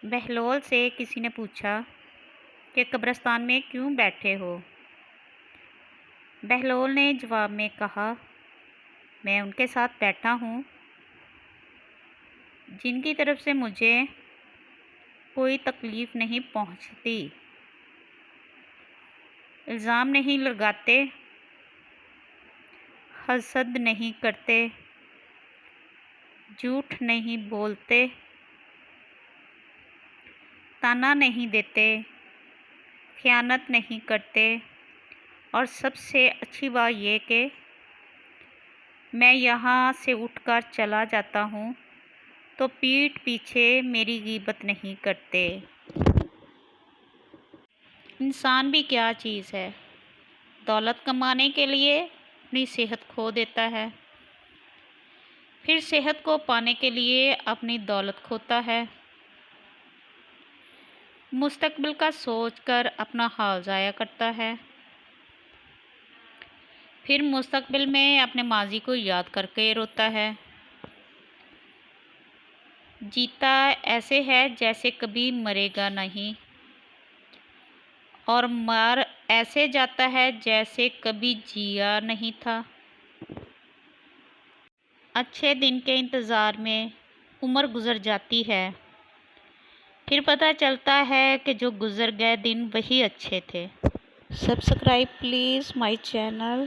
بہلول سے کسی نے پوچھا کہ قبرستان میں کیوں بیٹھے ہو؟ بہلول نے جواب میں کہا، میں ان کے ساتھ بیٹھا ہوں جن کی طرف سے مجھے کوئی تکلیف نہیں پہنچتی، الزام نہیں لگاتے، حسد نہیں کرتے، جھوٹ نہیں بولتے، طعنہ نہیں دیتے، خیانت نہیں کرتے، اور سب سے اچھی بات یہ کہ میں یہاں سے اٹھ کر چلا جاتا ہوں تو پیٹھ پیچھے میری غیبت نہیں کرتے۔ انسان بھی کیا چیز ہے، دولت کمانے کے لیے اپنی صحت کھو دیتا ہے، پھر صحت کو پانے کے لیے اپنی دولت کھوتا ہے، مستقبل کا سوچ کر اپنا حال ضائع کرتا ہے، پھر مستقبل میں اپنے ماضی کو یاد کر کے روتا ہے۔ جیتا ایسے ہے جیسے کبھی مرے گا نہیں، اور مر ایسے جاتا ہے جیسے کبھی جیا نہیں تھا۔ اچھے دن کے انتظار میں عمر گزر جاتی ہے، پھر پتہ چلتا ہے کہ جو گزر گئے دن وہی اچھے تھے۔ Subscribe please my channel.